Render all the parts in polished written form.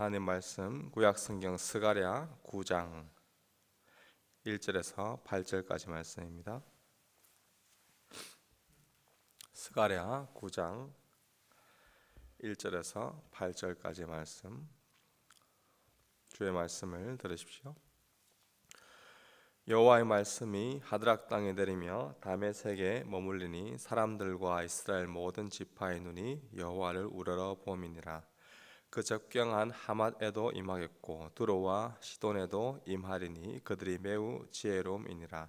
하나님 말씀 구약성경 스가랴 9장 1절에서 8절까지 말씀입니다. 스가랴 9장 1절에서 8절까지 말씀, 주의 말씀을 들으십시오. 여호와의 말씀이 하드락 땅에 내리며 다메섹에 머물리니 사람들과 이스라엘 모든 지파의 눈이 여호와를 우러러 봄이니라. 그 적경한 하맛에도 임하겠고 두로와 시돈에도 임하리니 그들이 매우 지혜로움이니라.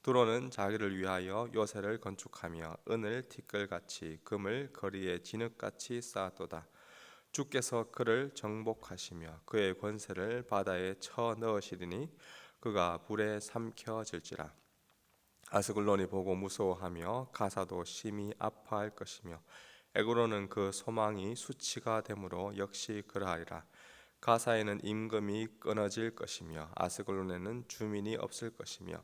두로는 자기를 위하여 요새를 건축하며 은을 티끌같이 금을 거리에 진흙같이 쌓았도다. 주께서 그를 정복하시며 그의 권세를 바다에 쳐 넣으시리니 그가 불에 삼켜질지라. 아스글론이 보고 무서워하며 가사도 심히 아파할 것이며 에그론은 그 소망이 수치가 되므로 역시 그러하리라. 가사에는 임금이 끊어질 것이며 아스글론에는 주민이 없을 것이며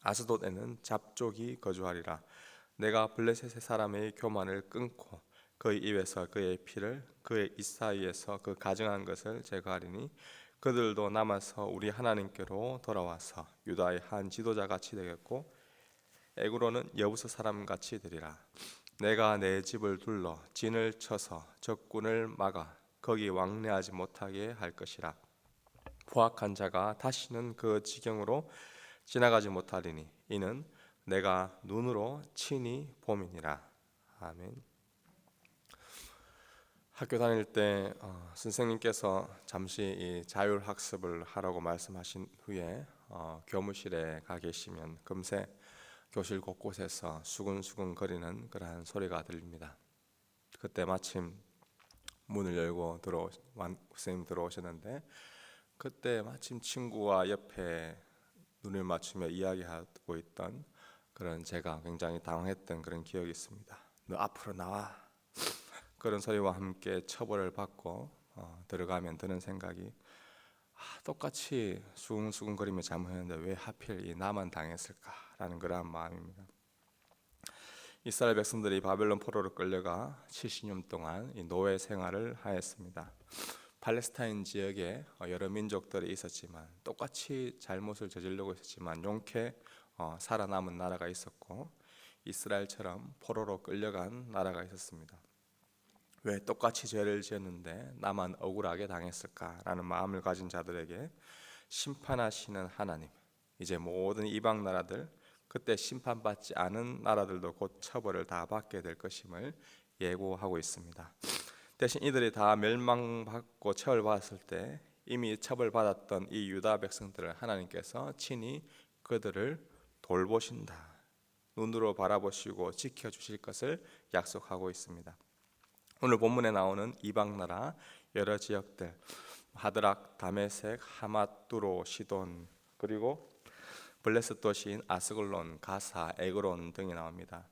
아스돗에는 잡족이 거주하리라. 내가 블레셋의 사람의 교만을 끊고 그의 입에서 그의 피를 그의 입 사이에서 그 가증한 것을 제거하리니 그들도 남아서 우리 하나님께로 돌아와서 유다의 한 지도자같이 되겠고 에그론은 여부스 사람같이 되리라. 내가 내 집을 둘러 진을 쳐서 적군을 막아 거기 왕래하지 못하게 할 것이라. 포악한 자가 다시는 그 지경으로 지나가지 못하리니 이는 내가 눈으로 친히 봄이니라. 아멘. 학교 다닐 때 선생님께서 잠시 이 자율학습을 하라고 말씀하신 후에 교무실에 가 계시면 금세 교실 곳곳에서 수근수근 거리는 그러한 소리가 들립니다. 그때 마침 문을 열고 선생님 들어오셨는데 그때 마침 친구와 옆에 눈을 맞추며 이야기하고 있던 그런 제가 굉장히 당황했던 그런 기억이 있습니다. 너 앞으로 나와. 그런 소리와 함께 처벌을 받고 들어가면 드는 생각이 똑같이 수근수근거리며 잠을 왜 하필 이 나만 당했을까라는 그러한 마음입니다. 이스라엘 백성들이 바벨론 포로로 끌려가 70년 동안 이 노예 생활을 하였습니다. 팔레스타인 지역에 여러 민족들이 있었지만 똑같이 잘못을 저지르고 있었지만 용케 살아남은 나라가 있었고 이스라엘처럼 포로로 끌려간 나라가 있었습니다. 왜 똑같이 죄를 지었는데 나만 억울하게 당했을까라는 마음을 가진 자들에게 심판하시는 하나님, 이제 모든 이방 나라들, 그때 심판받지 않은 나라들도 곧 처벌을 다 받게 될 것임을 예고하고 있습니다. 대신 이들이 다 멸망받고 처벌받았을 때 이미 처벌받았던 이 유다 백성들을 하나님께서 친히 그들을 돌보신다, 눈으로 바라보시고 지켜주실 것을 약속하고 있습니다. 오늘 본문에 나오는 이방 나라 여러 지역들, 하드락, 다메섹, 하맛, 두로, 시돈, 그리고 블레셋 도시인 아스글론, 가사, 에그론 등이 나옵니다.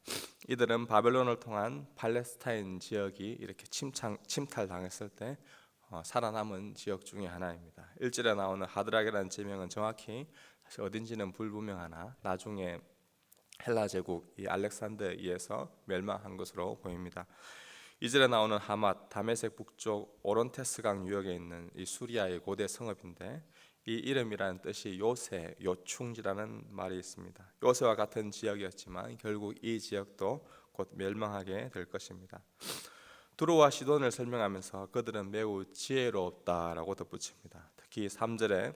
이들은 바벨론을 통한 팔레스타인 지역이 이렇게 침탈당했을 때 살아남은 지역 중에 하나입니다. 1절에 나오는 하드락이라는 지명은 정확히 어딘지는 불분명하나 나중에 헬라 제국 이 알렉산더에 의해서 멸망한 것으로 보입니다. 2절에 나오는 하맛, 다메섹 북쪽 오론테스강 유역에 있는 이 수리아의 고대 성읍인데 이 이름이라는 뜻이 요새, 요충지라는 말이 있습니다. 요새와 같은 지역이었지만 결국 이 지역도 곧 멸망하게 될 것입니다. 두로와 시돈을 설명하면서 그들은 매우 지혜롭다라고 덧붙입니다. 특히 3절에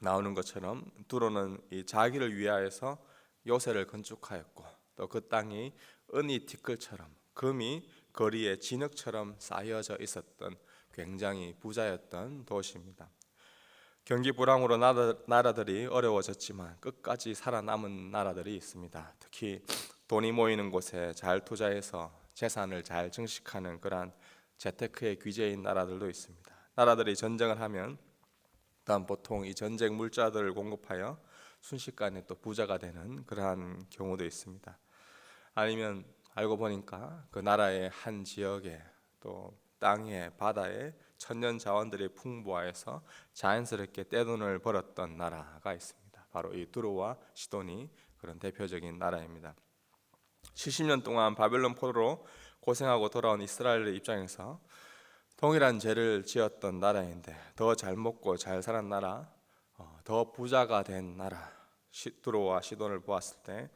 나오는 것처럼 두로는 이 자기를 위하여서 요새를 건축하였고 또 그 땅이 은이 티끌처럼 금이 거리에 진흙처럼 쌓여져 있었던 굉장히 부자였던 도시입니다. 경기 불황으로 나라들이 어려워졌지만 끝까지 살아남은 나라들이 있습니다. 특히 돈이 모이는 곳에 잘 투자해서 재산을 잘 증식하는 그러한 재테크의 귀재인 나라들도 있습니다. 나라들이 전쟁을 하면 다음 보통 이 전쟁 물자들을 공급하여 순식간에 또 부자가 되는 그러한 경우도 있습니다. 아니면 알고 보니까 그 나라의 한 지역에 또 땅에 바다에 천년 자원들이 풍부하여서 자연스럽게 떼돈을 벌었던 나라가 있습니다. 바로 이 두로와 시돈이 그런 대표적인 나라입니다. 70년 동안 바벨론 포로로 고생하고 돌아온 이스라엘의 입장에서 동일한 죄를 지었던 나라인데 더 잘 먹고 잘 사는 나라, 더 부자가 된 나라, 두로와 시돈을 보았을 때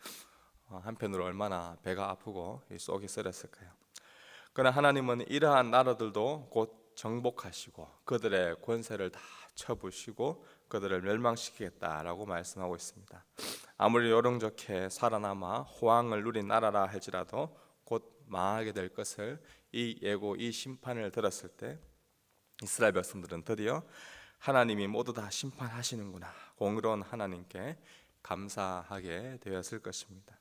한편으로 얼마나 배가 아프고 속이 쓰렸을까요? 그러나 하나님은 이러한 나라들도 곧 정복하시고 그들의 권세를 다 쳐부시고 그들을 멸망시키겠다라고 말씀하고 있습니다. 아무리 요령좋게 살아남아 호황을 누린 나라라 할지라도 곧 망하게 될 것을 이 예고, 이 심판을 들었을 때 이스라엘 백성들은 드디어 하나님이 모두 다 심판하시는구나, 공의로운 하나님께 감사하게 되었을 것입니다.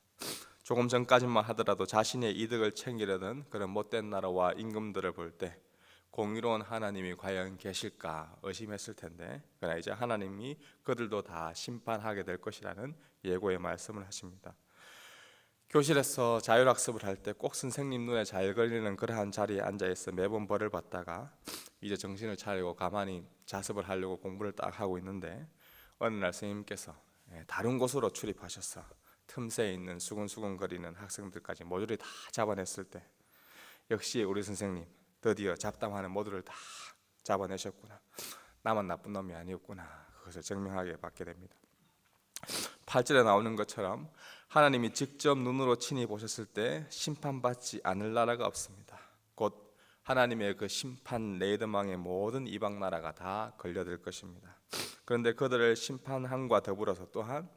조금 전까지만 하더라도 자신의 이득을 챙기려던 그런 못된 나라와 임금들을 볼 때 공의로운 하나님이 과연 계실까 의심했을 텐데, 그러나 이제 하나님이 그들도 다 심판하게 될 것이라는 예고의 말씀을 하십니다. 교실에서 자율학습을 할 때 꼭 선생님 눈에 잘 걸리는 그러한 자리에 앉아있어 매번 벌을 받다가 이제 정신을 차리고 가만히 자습을 하려고 공부를 딱 하고 있는데 어느 날 선생님께서 다른 곳으로 출입하셔서 틈새에 있는 수근수근거리는 학생들까지 모조리 다 잡아냈을 때 역시 우리 선생님 드디어 잡담하는 모두를 다 잡아내셨구나, 나만 나쁜 놈이 아니었구나, 그것을 증명하게 받게 됩니다. 8절에 나오는 것처럼 하나님이 직접 눈으로 친히 보셨을 때 심판받지 않을 나라가 없습니다. 곧 하나님의 그 심판 레이드망의 모든 이방 나라가 다 걸려들 것입니다. 그런데 그들을 심판함과 더불어서 또한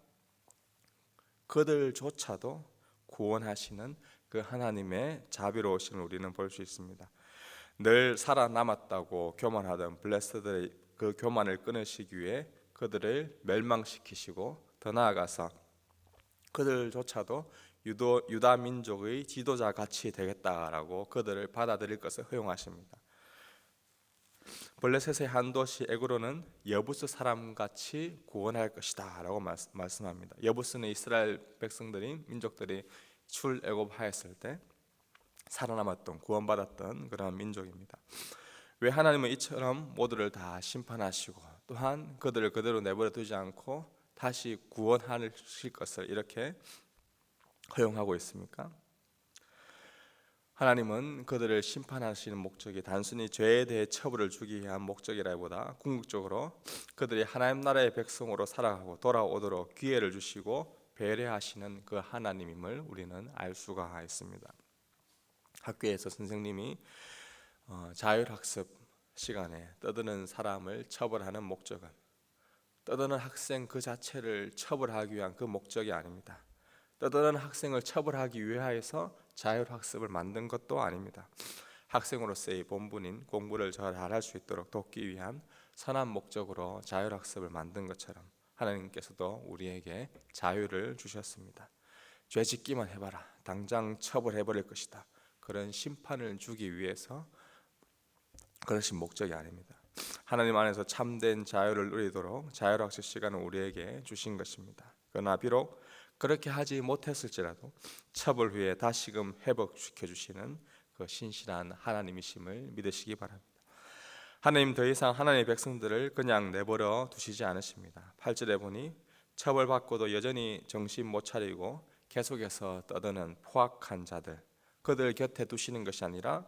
그들조차도 구원하시는 그 하나님의 자비로우심을 우리는 볼 수 있습니다. 늘 살아남았다고 교만하던 블레스들의 그 교만을 끊으시기 위해 그들을 멸망시키시고 더 나아가서 그들조차도 유다 민족의 지도자 같이 되겠다라고 그들을 받아들일 것을 허용하십니다. 블레셋의 한 도시 에그로는 여부스 사람같이 구원할 것이다 라고 말씀합니다. 여부스는 이스라엘 백성들이, 민족들이 출애굽하였을 때 살아남았던, 구원받았던 그런 민족입니다. 왜 하나님은 이처럼 모두를 다 심판하시고 또한 그들을 그대로 내버려 두지 않고 다시 구원하실 것을 이렇게 허용하고 있습니까? 하나님은 그들을 심판하시는 목적이 단순히 죄에 대해 처벌을 주기 위한 목적이라기보다 궁극적으로 그들이 하나님 나라의 백성으로 살아가고 돌아오도록 기회를 주시고 배려하시는 그 하나님임을 우리는 알 수가 있습니다. 학교에서 선생님이 자율학습 시간에 떠드는 사람을 처벌하는 목적은 떠드는 학생 그 자체를 처벌하기 위한 그 목적이 아닙니다. 떠드는 학생을 처벌하기 위하여서 자율학습을 만든 것도 아닙니다. 학생으로서의 본분인 공부를 잘할 수 있도록 돕기 위한 선한 목적으로 자율학습을 만든 것처럼 하나님께서도 우리에게 자유를 주셨습니다. 죄 짓기만 해봐라, 당장 처벌해버릴 것이다, 그런 심판을 주기 위해서 그러신 목적이 아닙니다. 하나님 안에서 참된 자유를 누리도록 자율학습 시간을 우리에게 주신 것입니다. 그러나 비록 그렇게 하지 못했을지라도 처벌 후에 다시금 회복시켜 주시는 그 신실한 하나님이심을 믿으시기 바랍니다. 하나님 더 이상 하나님의 백성들을 그냥 내버려 두시지 않으십니다. 8절에 보니 처벌받고도 여전히 정신 못 차리고 계속해서 떠드는 포악한 자들, 그들 곁에 두시는 것이 아니라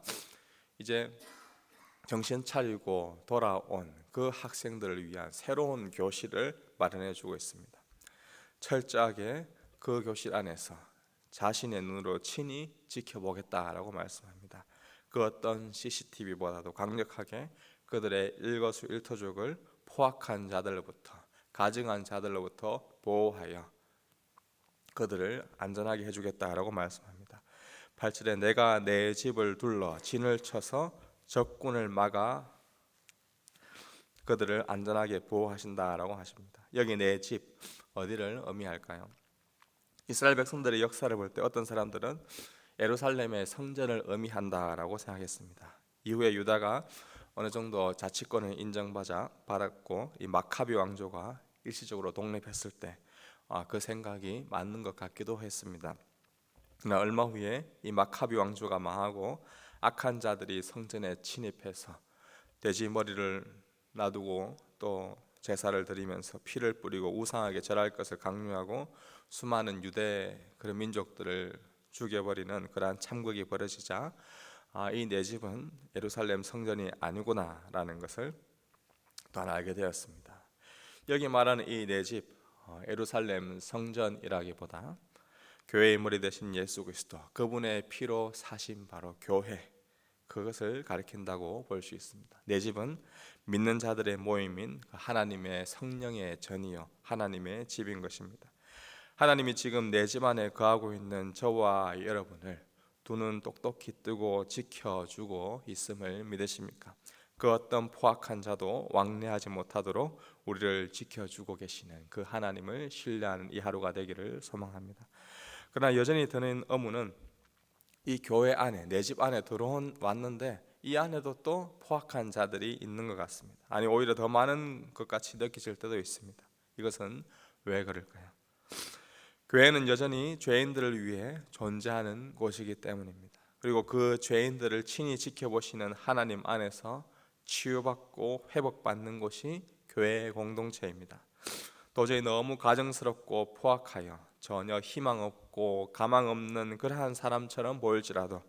이제 정신 차리고 돌아온 그 학생들을 위한 새로운 교실을 마련해 주고 있습니다. 철저하게 그 교실 안에서 자신의 눈으로 친히 지켜보겠다라고 말씀합니다. 그 어떤 CCTV보다도 강력하게 그들의 일거수일투족을 포악한 자들로부터, 가증한 자들로부터 보호하여 그들을 안전하게 해주겠다라고 말씀합니다. 8절에 내가 내 집을 둘러 진을 쳐서 적군을 막아 그들을 안전하게 보호하신다라고 하십니다. 여기 내 집, 어디를 의미할까요? 이스라엘 백성들의 역사를 볼 때 어떤 사람들은 예루살렘의 성전을 의미한다라고 생각했습니다. 이후에 유다가 어느 정도 자치권을 인정받았고 이 마카비 왕조가 일시적으로 독립했을 때 그 생각이 맞는 것 같기도 했습니다. 그러나 얼마 후에 이 마카비 왕조가 망하고 악한 자들이 성전에 침입해서 돼지 머리를 놔두고 또 제사를 드리면서 피를 뿌리고 우상에게 절할 것을 강요하고 수많은 유대 그런 민족들을 죽여버리는 그러한 참극이 벌어지자 이 내 집은 예루살렘 성전이 아니구나라는 것을 또한 알게 되었습니다. 여기 말하는 이 내 집, 예루살렘 성전이라기보다 교회의 머리 되신 예수 그리스도, 그분의 피로 사신 바로 교회, 그것을 가리킨다고 볼 수 있습니다. 내 집은 믿는 자들의 모임인 하나님의 성령의 전이요 하나님의 집인 것입니다. 하나님이 지금 내 집 안에 거하고 있는 저와 여러분을 두 눈 똑똑히 뜨고 지켜주고 있음을 믿으십니까? 그 어떤 포악한 자도 왕래하지 못하도록 우리를 지켜주고 계시는 그 하나님을 신뢰하는 이 하루가 되기를 소망합니다. 그러나 여전히 드는 의문은 이 교회 안에, 내 집 안에 왔는데 이 안에도 또 포악한 자들이 있는 것 같습니다. 아니, 오히려 더 많은 것 같이 느껴질 때도 있습니다. 이것은 왜 그럴까요? 교회는 여전히 죄인들을 위해 존재하는 곳이기 때문입니다. 그리고 그 죄인들을 친히 지켜보시는 하나님 안에서 치유받고 회복받는 곳이 교회의 공동체입니다. 도저히 너무 가정스럽고 포악하여 전혀 희망 없고 가망 없는 그러한 사람처럼 보일지라도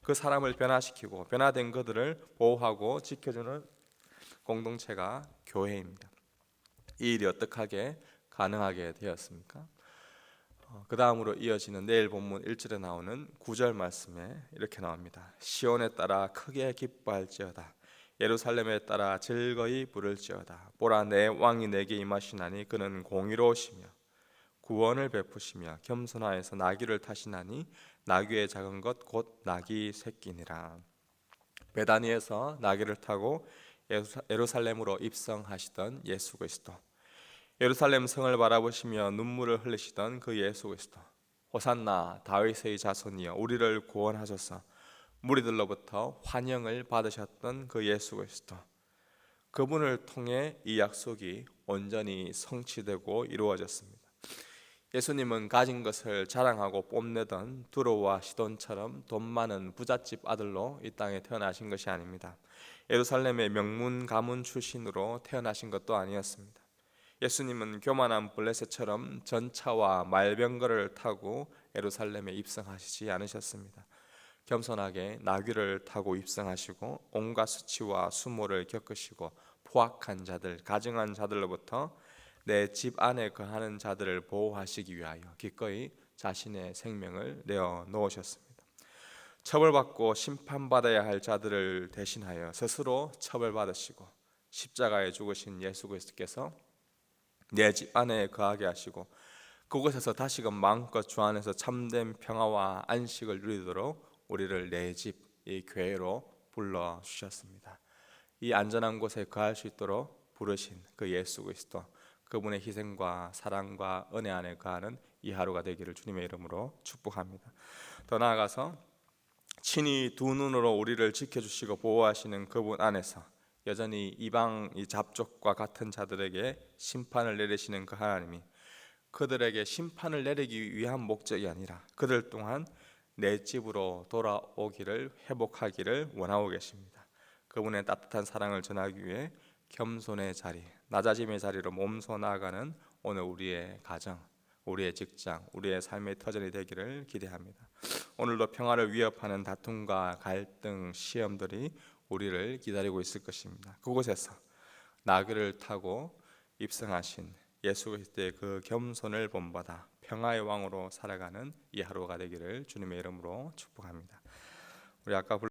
그 사람을 변화시키고 변화된 그들을 보호하고 지켜주는 공동체가 교회입니다. 이 일이 어떻게 가능하게 되었습니까? 그 다음으로 이어지는 내일 본문 1절에 나오는 9절 말씀에 이렇게 나옵니다. 시온에 따라 크게 기뻐할지어다. 예루살렘에 따라 즐거이 부를지어다. 보라, 내 왕이 내게 임하시나니 그는 공의로우시며 구원을 베푸시며 겸손하여서 나귀를 타시나니 나귀의 작은 것 곧 나귀 새끼니라. 베다니에서 나귀를 타고 예루살렘으로 입성하시던 예수 그리스도, 예루살렘 성을 바라보시며 눈물을 흘리시던 그 예수 그리스도, 호산나 다윗의 자손이여 우리를 구원하소서 무리들로부터 환영을 받으셨던 그 예수 그리스도, 그분을 통해 이 약속이 온전히 성취되고 이루어졌습니다. 예수님은 가진 것을 자랑하고 뽐내던 두로와 시돈처럼 돈 많은 부잣집 아들로 이 땅에 태어나신 것이 아닙니다. 예루살렘의 명문 가문 출신으로 태어나신 것도 아니었습니다. 예수님은 교만한 블레셋처럼 전차와 말병거를 타고 예루살렘에 입성하시지 않으셨습니다. 겸손하게 나귀를 타고 입성하시고 온갖 수치와 수모를 겪으시고 포악한 자들, 가증한 자들로부터 내 집 안에 거하는 자들을 보호하시기 위하여 기꺼이 자신의 생명을 내어 놓으셨습니다. 처벌받고 심판받아야 할 자들을 대신하여 스스로 처벌받으시고 십자가에 죽으신 예수 그리스도께서 내 집 안에 거하게 하시고 그곳에서 다시금 마음껏 주 안에서 참된 평화와 안식을 누리도록 우리를 내 집, 이 교회로 불러주셨습니다. 이 안전한 곳에 거할 수 있도록 부르신 그 예수 그리스도, 그분의 희생과 사랑과 은혜 안에 거하는 이 하루가 되기를 주님의 이름으로 축복합니다. 더 나아가서 친히 두 눈으로 우리를 지켜주시고 보호하시는 그분 안에서 여전히 이방 이 잡족과 같은 자들에게 심판을 내리시는 그 하나님이 그들에게 심판을 내리기 위한 목적이 아니라 그들 또한 내 집으로 돌아오기를, 회복하기를 원하고 계십니다. 그분의 따뜻한 사랑을 전하기 위해 겸손의 자리, 낮아짐의 자리로 몸소 나아가는 오늘 우리의 가정, 우리의 직장, 우리의 삶의 터전이 되기를 기대합니다. 오늘도 평화를 위협하는 다툼과 갈등, 시험들이 우리를 기다리고 있을 것입니다. 그곳에서 나귀를 타고 입성하신 예수 그리스도의 그 겸손을 본받아 평화의 왕으로 살아가는 이 하루가 되기를 주님의 이름으로 축복합니다. 우리 아까